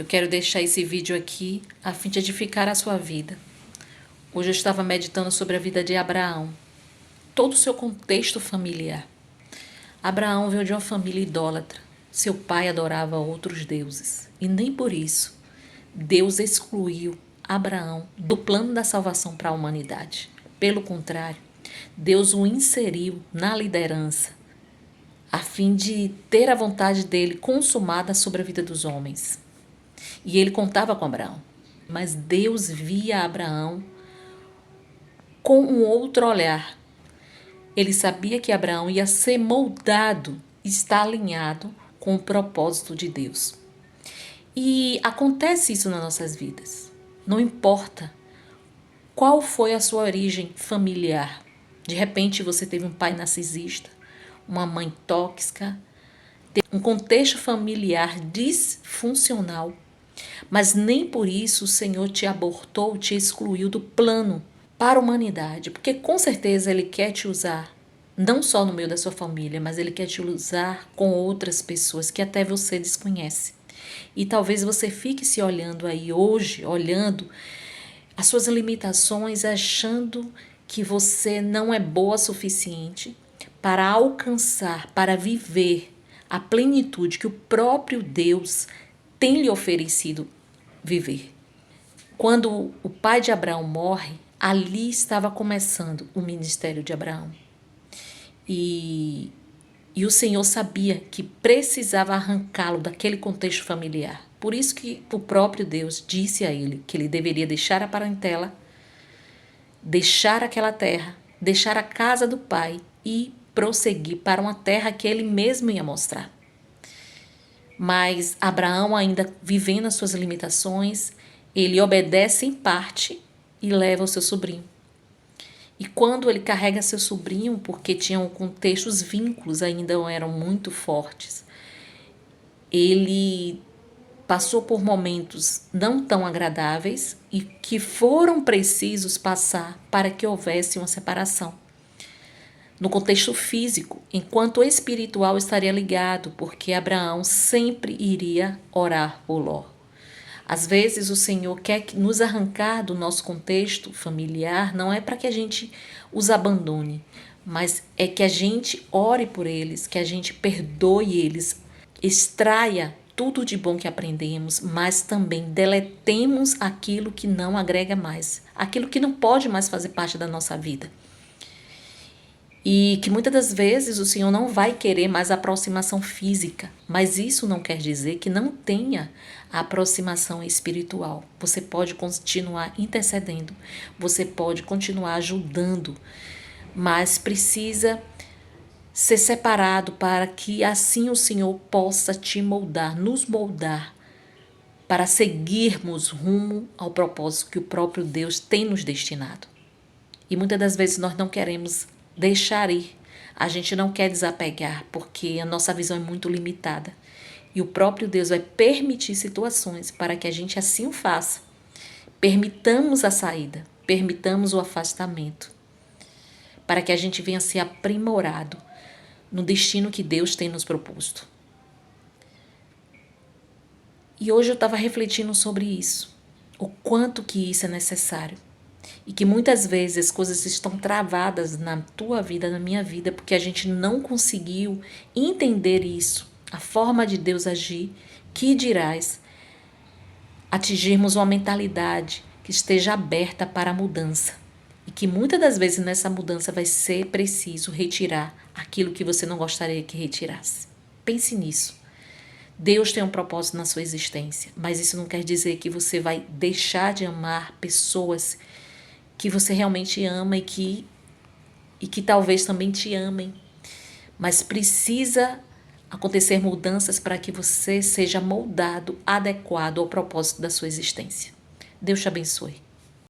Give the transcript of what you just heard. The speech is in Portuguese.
Eu quero deixar esse vídeo aqui a fim de edificar a sua vida. Hoje eu estava meditando sobre a vida de Abraão, todo o seu contexto familiar. Abraão veio de uma família idólatra. Seu pai adorava outros deuses. E nem por isso Deus excluiu Abraão do plano da salvação para a humanidade. Pelo contrário, Deus o inseriu na liderança, a fim de ter a vontade dele consumada sobre a vida dos homens. E ele contava com Abraão. Mas Deus via Abraão com um outro olhar. Ele sabia que Abraão ia ser moldado, está alinhado com o propósito de Deus. E acontece isso nas nossas vidas. Não importa qual foi a sua origem familiar. De repente você teve um pai narcisista, uma mãe tóxica, um contexto familiar disfuncional. Mas nem por isso o Senhor te abortou, te excluiu do plano para a humanidade. Porque com certeza Ele quer te usar, não só no meio da sua família, mas Ele quer te usar com outras pessoas que até você desconhece. E talvez você fique se olhando aí hoje, olhando as suas limitações, achando que você não é boa o suficiente para alcançar, para viver a plenitude que o próprio Deus tem lhe oferecido viver. Quando o pai de Abraão morre, ali estava começando o ministério de Abraão. E o Senhor sabia que precisava arrancá-lo daquele contexto familiar. Por isso que o próprio Deus disse a ele que ele deveria deixar a parentela, deixar aquela terra, deixar a casa do pai e prosseguir para uma terra que ele mesmo ia mostrar. Mas Abraão, ainda vivendo as suas limitações, ele obedece em parte e leva o seu sobrinho. E quando ele carrega seu sobrinho, porque tinham contexto, os vínculos ainda eram muito fortes, ele passou por momentos não tão agradáveis e que foram precisos passar para que houvesse uma separação. No contexto físico, enquanto o espiritual estaria ligado, porque Abraão sempre iria orar por Ló. Às vezes o Senhor quer nos arrancar do nosso contexto familiar, não é para que a gente os abandone, mas é que a gente ore por eles, que a gente perdoe eles, extraia tudo de bom que aprendemos, mas também deletemos aquilo que não agrega mais, aquilo que não pode mais fazer parte da nossa vida. E que muitas das vezes o Senhor não vai querer mais aproximação física, mas isso não quer dizer que não tenha a aproximação espiritual. Você pode continuar intercedendo, você pode continuar ajudando, mas precisa ser separado para que assim o Senhor possa te moldar, nos moldar, para seguirmos rumo ao propósito que o próprio Deus tem nos destinado. E muitas das vezes nós não queremos deixar ir, a gente não quer desapegar, porque a nossa visão é muito limitada. E o próprio Deus vai permitir situações para que a gente assim o faça. Permitamos a saída, permitamos o afastamento, para que a gente venha ser aprimorado no destino que Deus tem nos proposto. E hoje eu estava refletindo sobre isso, o quanto que isso é necessário. E que muitas vezes as coisas estão travadas na tua vida, na minha vida, porque a gente não conseguiu entender isso, a forma de Deus agir, que dirás atingirmos uma mentalidade que esteja aberta para a mudança. E que muitas das vezes nessa mudança vai ser preciso retirar aquilo que você não gostaria que retirasse. Pense nisso. Deus tem um propósito na sua existência, mas isso não quer dizer que você vai deixar de amar pessoas que você realmente ama e que talvez também te amem. Mas precisa acontecer mudanças para que você seja moldado, adequado ao propósito da sua existência. Deus te abençoe.